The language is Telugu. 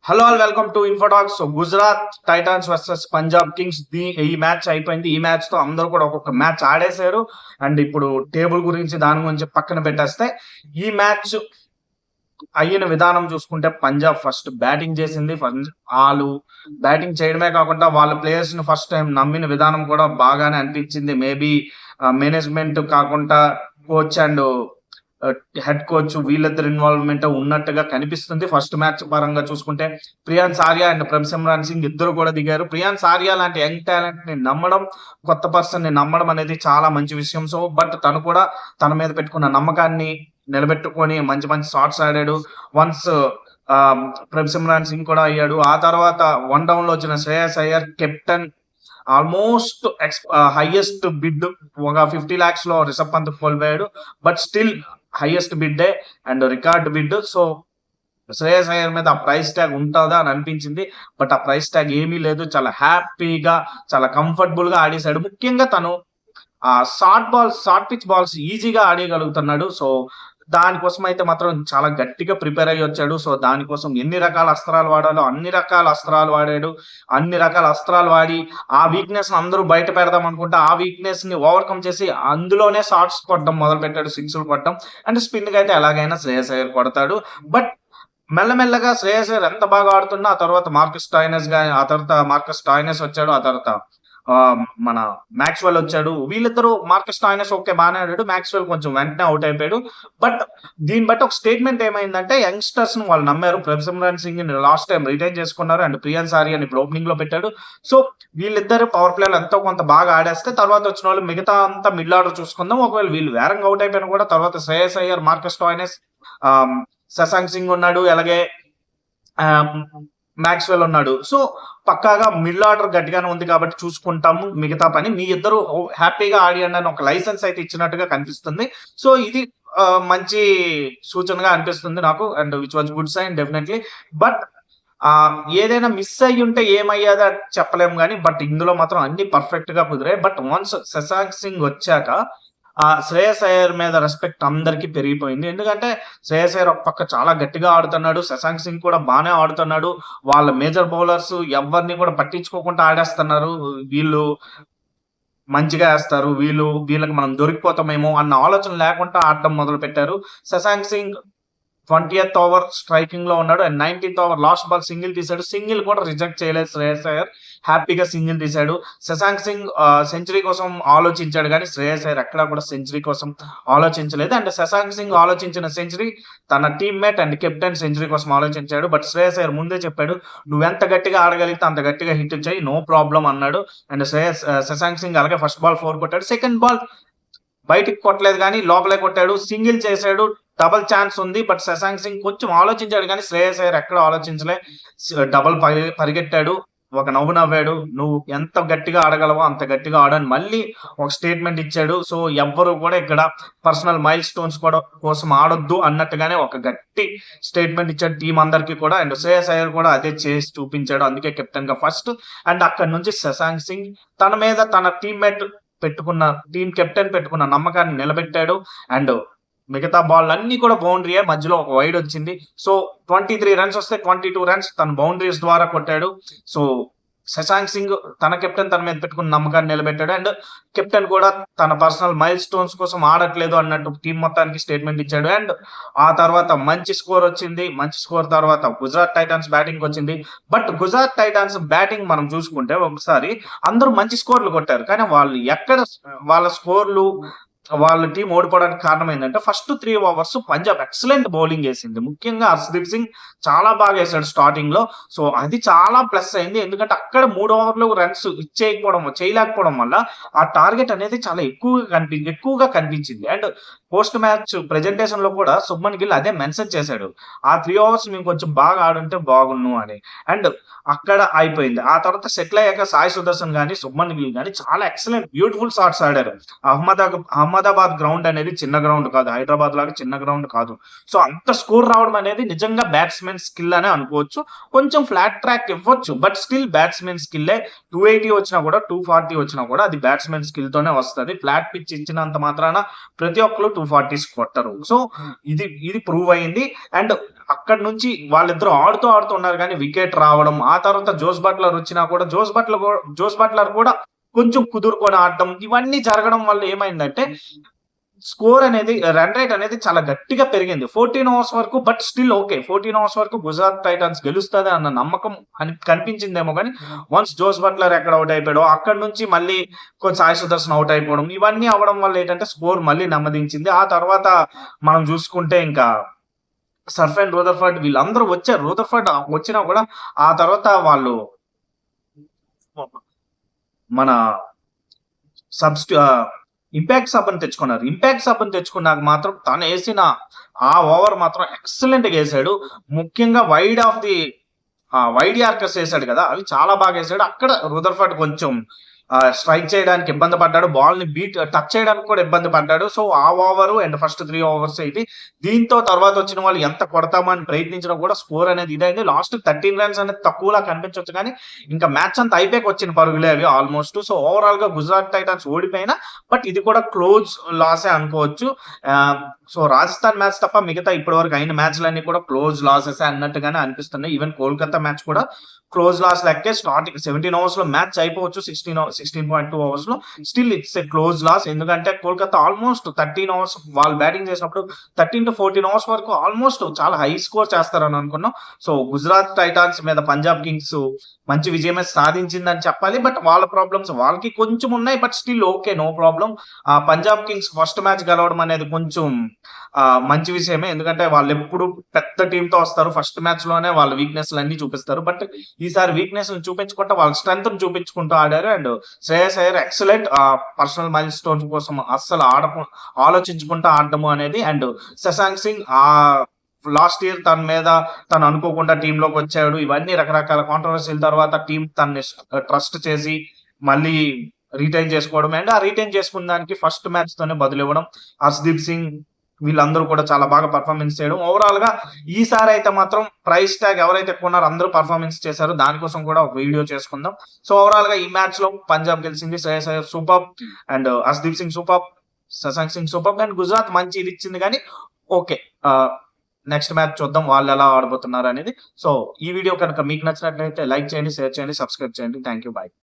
Hello all welcome to ఇన్ఫోటాక్స్. Gujarat Titans versus Punjab Kings ఈ మ్యాచ్ అయిపోయింది. ఈ మ్యాచ్ తో అందరూ కూడా ఒక్కొక్క మ్యాచ్ ఆడేశారు. అండ్ ఇప్పుడు టేబుల్ గురించి దాని గురించి పక్కన పెట్టేస్తే ఈ మ్యాచ్ అయిన విధానం చూసుకుంటే పంజాబ్ ఫస్ట్ బ్యాటింగ్ చేసింది. వాళ్ళు బ్యాటింగ్ చేయడమే కాకుండా వాళ్ళ ప్లేయర్స్ ని ఫస్ట్ టైం నమ్మిన విధానం కూడా బాగానే అనిపించింది. మేబీ మేనేజ్మెంట్ కాకుండా కోచ్ అండ్ హెడ్ కోచ్ వీళ్ళిద్దరు ఇన్వాల్వ్మెంట్ ఉన్నట్టుగా కనిపిస్తుంది. ఫస్ట్ మ్యాచ్ పరంగా చూసుకుంటే ప్రియాన్స్ ఆర్య అండ్ ప్రభ్ సింగ్ ఇద్దరు కూడా దిగారు. ప్రియాన్స్ ఆర్య లాంటి యంగ్ టాలెంట్ ని నమ్మడం, కొత్త పర్సన్ ని నమ్మడం అనేది చాలా మంచి విషయం. సో బట్ తను కూడా తన మీద పెట్టుకున్న నమ్మకాన్ని నిలబెట్టుకొని మంచి మంచి షాట్స్ ఆడాడు. వన్స్ ప్రభ్ సింగ్ కూడా అయ్యాడు. ఆ తర్వాత 1 డౌన్ లో వచ్చిన Shreyas Iyer captain almost highest bid ఒక 50 lakhs లో రిషబ్ పంత్ కోల్పోయాడు. But still highest bid and record bid. So Shreyas Iyer మీద ఆ ప్రైస్ ట్యాగ్ ఉంటుందా అని అనిపించింది. బట్ ఆ ప్రైస్ ట్యాగ్ ఏమీ లేదు. చాలా హ్యాపీగా చాలా కంఫర్టబుల్ గా ఆడేశాడు. ముఖ్యంగా తను ఆ షార్ట్ పిచ్ బాల్స్ ఈజీగా ఆడేయగలుగుతున్నాడు. సో దానికోసం అయితే మాత్రం చాలా గట్టిగా ప్రిపేర్ అయ్యి వచ్చాడు. సో దానికోసం ఎన్ని రకాల అస్త్రాలు వాడాలో అన్ని రకాల అస్త్రాలు వాడాడు. అన్ని రకాల అస్త్రాలు వాడి ఆ వీక్నెస్ అందరూ బయట పెడదాం అనుకుంటే ఆ వీక్నెస్ ని ఓవర్కమ్ చేసి అందులోనే షార్ట్స్ కొట్టడం మొదలు పెట్టాడు, సిక్స్లు కొట్టడం. అండ్ స్పిన్ కి అయితే ఎలాగైనా శ్రేయస్ అయ్యర్ కొడతాడు. బట్ మెల్లమెల్లగా శ్రేయస్ అయ్యర్ ఎంత బాగా ఆడుతున్నా ఆ తర్వాత మార్కస్ స్టాయినస్ వచ్చాడు. ఆ తర్వాత మన మ్యాక్స్వెల్ వచ్చాడు. వీళ్ళిద్దరూ మార్కస్ స్టాయినస్ ఓకే బాగానే ఆడాడు. మ్యాక్స్వెల్ కొంచెం వెంటనే అవుట్ అయిపోయాడు. బట్ దీన్ని బట్టి ఒక స్టేట్మెంట్ ఏమైందంటే యంగ్స్టర్స్ ని వాళ్ళు నమ్మారు. ప్రభ్ సింగ్ ని లాస్ట్ టైం రిటైన్ చేసుకున్నారు. అండ్ ప్రియాన్స్ ఆర్యని ఇప్పుడు ఓపెనింగ్ లో పెట్టాడు. సో వీళ్ళిద్దరు పవర్ ప్లేలు ఎంతో కొంత బాగా ఆడేస్తే తర్వాత వచ్చిన వాళ్ళు మిగతా అంతా మిడిల్ ఆర్డర్ చూసుకుందాం. ఒకవేళ వీళ్ళు వేరంగా అవుట్ అయిపోయినా కూడా తర్వాత శ్రేయస్ అయ్యర్, మార్కస్ స్టాయినస్, శశాంక్ సింగ్ ఉన్నాడు, అలాగే మ్యాక్స్వెల్ ఉన్నాడు. సో పక్కాగా మిడిల్ ఆర్డర్ గట్టిగానే ఉంది కాబట్టి చూసుకుంటాము మిగతా పని. మీ ఇద్దరు హ్యాపీగా ఆడియండి అని ఒక లైసెన్స్ అయితే ఇచ్చినట్టుగా కనిపిస్తుంది. సో ఇది మంచి సూచనగా అనిపిస్తుంది నాకు. And which was good sign definitely. But ఏదైనా మిస్ అయ్యి ఉంటే ఏమయ్యాదో చెప్పలేము కానీ బట్ ఇందులో మాత్రం అన్ని పర్ఫెక్ట్ గా కుదిరాయి. బట్ వన్స్ శశాంక్ సింగ్ వచ్చాక శ్రేయస్ అయ్యర్ మీద రెస్పెక్ట్ అందరికి పెరిగిపోయింది. ఎందుకంటే శ్రేయస్ అయ్యర్ ఒక పక్క చాలా గట్టిగా ఆడుతున్నాడు, శశాంక్ సింగ్ కూడా బాగానే ఆడుతున్నాడు. వాళ్ళ మేజర్ బౌలర్స్ ఎవరిని కూడా పట్టించుకోకుండా ఆడేస్తున్నారు. వీళ్ళు మంచిగా వేస్తారు, వీళ్ళకి మనం దొరికిపోతామేమో అన్న ఆలోచన లేకుండా ఆడటం మొదలు పెట్టారు. Shashank Singh 20th over striking లో ఉన్నాడు. And 19th over last ball single తీశాడు. సింగిల్ కూడా రిజెక్ట్ చేయలేదు శ్రేయస్ అయ్యర్. హ్యాపీగా సింగిల్ తీశాడు. శశాంక్ సింగ్ సెంచరీ కోసం ఆలోచించాడు కానీ శ్రేయస్ అయ్యర్ ఎక్కడా కూడా సెంచరీ కోసం ఆలోచించలేదు. అండ్ శశాంక్ సింగ్ ఆలోచించిన సెంచరీ తన టీమ్మేట్ అండ్ కెప్టెన్ సెంచరీ కోసం ఆలోచించాడు. బట్ శ్రేయస్ అయ్యర్ ముందే చెప్పాడు, నువ్వెంత గట్టిగా ఆడగలిగితే అంత గట్టిగా హిట్ చేయి, నో ప్రాబ్లం అన్నాడు. అండ్ శశాంక్ సింగ్ అలాగే ఫస్ట్ బాల్ 4 కొట్టాడు. సెకండ్ బాల్ బయటికి కొట్టలేదు కానీ లోపలే కొట్టాడు, సింగిల్ చేశాడు. డబల్ ఛాన్స్ ఉంది. బట్ శశాంక్ సింగ్ కొంచెం ఆలోచించాడు కానీ శ్రేయస్ అయ్యర్ ఎక్కడ ఆలోచించలే. డబల్ పరిగెట్టాడు, ఒక నవ్వు నవ్వాడు. నువ్వు ఎంత గట్టిగా ఆడగలవో అంత గట్టిగా ఆడని మళ్ళీ ఒక స్టేట్మెంట్ ఇచ్చాడు. సో ఎవ్వరు కూడా ఇక్కడ పర్సనల్ మైల్ స్టోన్స్ కూడా కోసం ఆడొద్దు అన్నట్టుగానే ఒక గట్టి స్టేట్మెంట్ ఇచ్చాడు టీం అందరికి కూడా. అండ్ శ్రేయస్ అయ్యర్ కూడా అదే చేసి చూపించాడు. అందుకే కెప్టెన్ గా ఫస్ట్. అండ్ అక్కడ నుంచి శశాంక్ సింగ్ తన మీద తన టీం కెప్టెన్ పెట్టుకున్న నమ్మకాన్ని నిలబెట్టాడు. అండ్ మిగతా బాల్ అన్ని కూడా బౌండరీయే, మధ్యలో ఒక వైడ్ వచ్చింది. సో 23 రన్స్ వస్తే 22 రన్స్ తన బౌండరీస్ ద్వారా కొట్టాడు. సో శశాంక్ సింగ్ తన కెప్టెన్ తన మీద పెట్టుకున్న నమ్మకాన్ని నిలబెట్టాడు. అండ్ కెప్టెన్ కూడా తన పర్సనల్ మైల్ స్టోన్స్ కోసం ఆడట్లేదు అన్నట్టు టీం మొత్తానికి స్టేట్మెంట్ ఇచ్చాడు. అండ్ ఆ తర్వాత మంచి స్కోర్ వచ్చింది. మంచి స్కోర్ తర్వాత గుజరాత్ టైటాన్స్ బ్యాటింగ్ వచ్చింది. బట్ గుజరాత్ టైటాన్స్ బ్యాటింగ్ మనం చూసుకుంటే ఒకసారి అందరూ మంచి స్కోర్లు కొట్టారు కానీ వాళ్ళు ఎక్కడ వాళ్ళ స్కోర్లు వాళ్ళ టీం ఓడిపోవడానికి కారణం ఏంటంటే first 3 overs Punjab excellent bowling వేసింది. ముఖ్యంగా హర్షదీప్ సింగ్ చాలా బాగా వేసాడు స్టార్టింగ్ లో. సో అది చాలా ప్లస్ అయింది. ఎందుకంటే అక్కడ 3 ఓవర్లు రన్స్ చేయలేకపోవడం వల్ల ఆ టార్గెట్ అనేది చాలా ఎక్కువగా కనిపించింది. అండ్ పోస్ట్ మ్యాచ్ ప్రెజెంటేషన్ లో కూడా శుభ్మన్ గిల్ అదే మెన్షన్ చేశాడు, ఆ 3 overs మేము కొంచెం బాగా ఆడుంటే బాగున్ను అని. అండ్ అక్కడ అయిపోయింది. ఆ తర్వాత సెటిల్ అయ్యాక సాయి సుదర్శన్ గానీ శుభ్మన్ గిల్ గానీ చాలా ఎక్సలెంట్ బ్యూటిఫుల్ షాట్స్ ఆడారు. అహ్మదాబాద్ గ్రౌండ్ అనేది చిన్న గ్రౌండ్ కాదు, హైదరాబాద్ లాగా చిన్న గ్రౌండ్ కాదు. సో అంత స్కోర్ రావడం అనేది నిజంగా బ్యాట్స్మెన్ స్కిల్ అనే అనుకోవచ్చు. కొంచెం ఫ్లాట్ ట్రాక్ ఇవ్వచ్చు బట్ స్టిల్ బ్యాట్స్మెన్ స్కిల్లే. 280 వచ్చినా కూడా 240 వచ్చినా కూడా అది బ్యాట్స్మెన్ స్కిల్ తోనే వస్తుంది. ఫ్లాట్ పిచ్ ఇచ్చినంత మాత్రాన ప్రతి ఒక్కరు 240s కొట్టరు. సో ఇది ప్రూవ్ అయింది. అండ్ అక్కడి నుంచి వాళ్ళిద్దరూ ఆడుతూ ఉన్నారు కానీ వికెట్ రావడం, ఆ తర్వాత జోస్ బట్లర్ వచ్చినా కూడా జోస్ బట్లర్ కూడా కొంచెం కుదురుకొని ఆడడం, ఇవన్నీ జరగడం వల్ల ఏమైందంటే స్కోర్ అనేది రన్ రేట్ అనేది చాలా గట్టిగా పెరిగింది. 14 ఓవర్స్ వరకు బట్ స్టిల్ ఓకే. 14 ఓవర్స్ వరకు గుజరాత్ టైటాన్స్ గెలుస్తది అన్న నమ్మకం కనిపించిందేమో గానీ, వన్స్ జోస్ బట్లర్ ఎక్కడ ఔట్ అయిపోయాడో అక్కడి నుంచి మళ్ళీ కొంచెం సాయి సుదర్శన్ ఔట్ అయిపోవడం, ఇవన్నీ అవ్వడం వల్ల ఏంటంటే స్కోర్ మళ్ళీ నెమ్మదించింది. ఆ తర్వాత మనం చూసుకుంటే ఇంకా సర్ఫ్ అండ్ రూదర్ఫర్డ్ వీళ్ళందరూ వచ్చారు. రూదర్ఫర్డ్ వచ్చినా కూడా ఆ తర్వాత వాళ్ళు మన ఇంపాక్ట్ సబ్‌ని తెచ్చుకున్నారు. ఇంపాక్ట్ సబ్‌ని తెచ్చుకున్నాక మాత్రం తనేసిన ఆ ఓవర్ మాత్రం ఎక్సలెంట్‌గా ఏసాడు. ముఖ్యంగా వైడ్ యార్కర్స్ ఏసాడు కదా! అవి చాలా బాగా ఏసాడు. అక్కడ రూదర్ఫర్డ్ కొంచెం స్ట్రైక్ చేయడానికి ఇబ్బంది పడ్డాడు. బాల్‌ని టచ్ చేయడానికి కూడా ఇబ్బంది పడ్డాడు. సో, ఆ ఓవరు అండ్ ఫస్ట్ 3 ఓవర్స్ ఇది. దీంతో తర్వాత వచ్చిన వాళ్ళు ఎంత కొడతామని ప్రయత్నించినా కూడా స్కోర్ అనేది ఇదైంది. లాస్ట్ 13 రన్స్ అనేది తక్కువలా కనిపించొచ్చు కానీ, ఇంకా మ్యాచ్ అంతా అయిపోయాక వచ్చిన పరుగులే అవి ఆల్‌మోస్ట్. సో, ఓవరాల్‌గా గుజరాత్ టైటాన్స్ ఓడిపోయినా బట్ ఇది కూడా క్లోజ్ లాసే అనుకోవచ్చు. సో, రాజస్థాన్ మ్యాచ్ తప్ప మిగతా ఇప్పటివరకు అయిన మ్యాచ్‌లన్నీ కూడా క్లోజ్ లాసెసే అన్నట్టుగానే అనిపిస్తున్నాయి. ఈవెన్ కోల్‌కతా మ్యాచ్ కూడా క్లోజ్ లాస్ లెక్కే. స్టార్టింగ్ 17 ఓవర్స్ లో మ్యాచ్ అయిపోవచ్చు. 16.2 ఓవర్స్ లో still it's a close loss. ఎందుకంటే కోల్కతా ఆల్మోస్ట్ 13 ఓవర్స్ వాళ్ళు బ్యాటింగ్ చేసినప్పుడు 13 to 14 ఓవర్స్ వరకు ఆల్మోస్ట్ చాలా హై స్కోర్ చేస్తారని అనుకున్నాం. సో గుజరాత్ టైటాన్స్ మీద పంజాబ్ కింగ్స్ మంచి విజయమే సాధించిందని చెప్పాలి. బట్ వాళ్ళ ప్రాబ్లమ్స్ వాళ్ళకి కొంచెం ఉన్నాయి. But still okay, no problem. Punjab Kings first match గెలవడం అనేది కొంచెం మంచి విషయమే. ఎందుకంటే వాళ్ళు ఎప్పుడు పెద్ద టీమ్ తో వస్తారు. ఫస్ట్ మ్యాచ్ లోనే వాళ్ళ వీక్నెస్ అన్ని చూపిస్తారు. బట్ ఈసారి వీక్నెస్ చూపించుకుంటా వాళ్ళ స్ట్రెంత్ చూపించుకుంటూ ఆడారు. And Shreyas Iyer excellent personal mile stones కోసం అస్సలు ఆలోచించుకుంటా ఆడటము అనేది. And Shashank Singh last year తను అనుకోకుండా టీమ్ లోకి వచ్చాడు. ఇవన్నీ రకరకాల కాంట్రవర్సీల తర్వాత టీం తనని ట్రస్ట్ చేసి మళ్ళీ రిటైన్ చేసుకోవడం అండ్ ఆ రిటైన్ చేసుకున్న దానికి ఫస్ట్ మ్యాచ్ తోనే బదులు ఇవ్వడం. హర్షదీప్ సింగ్ వీళ్ళందరూ కూడా చాలా బాగా పర్ఫార్మెన్స్ చేయడం. ఓవరాల్ గా ఈసారి అయితే మాత్రం ప్రైస్ ట్యాగ్ ఎవరైతే కొన్నారో అందరూ పర్ఫార్మెన్స్ చేశారు. దానికోసం కూడా ఒక వీడియో చేసుకుందాం. సో ఓవరాల్ గా ఈ మ్యాచ్ లో పంజాబ్ గెలిచింది. Shreyas Iyer super and Harshdeep Singh super, Shashank Singh super and Gujarat మంచి ఇది ఇచ్చింది. కానీ ఓకే, నెక్స్ట్ మ్యాచ్ చూద్దాం వాళ్ళు ఎలా ఆడబోతున్నారు అనేది. సో ఈ వీడియో కనుక మీకు నచ్చినట్లయితే లైక్ చేయండి, షేర్ చేయండి, సబ్స్క్రైబ్ చేయండి. Thank you, bye.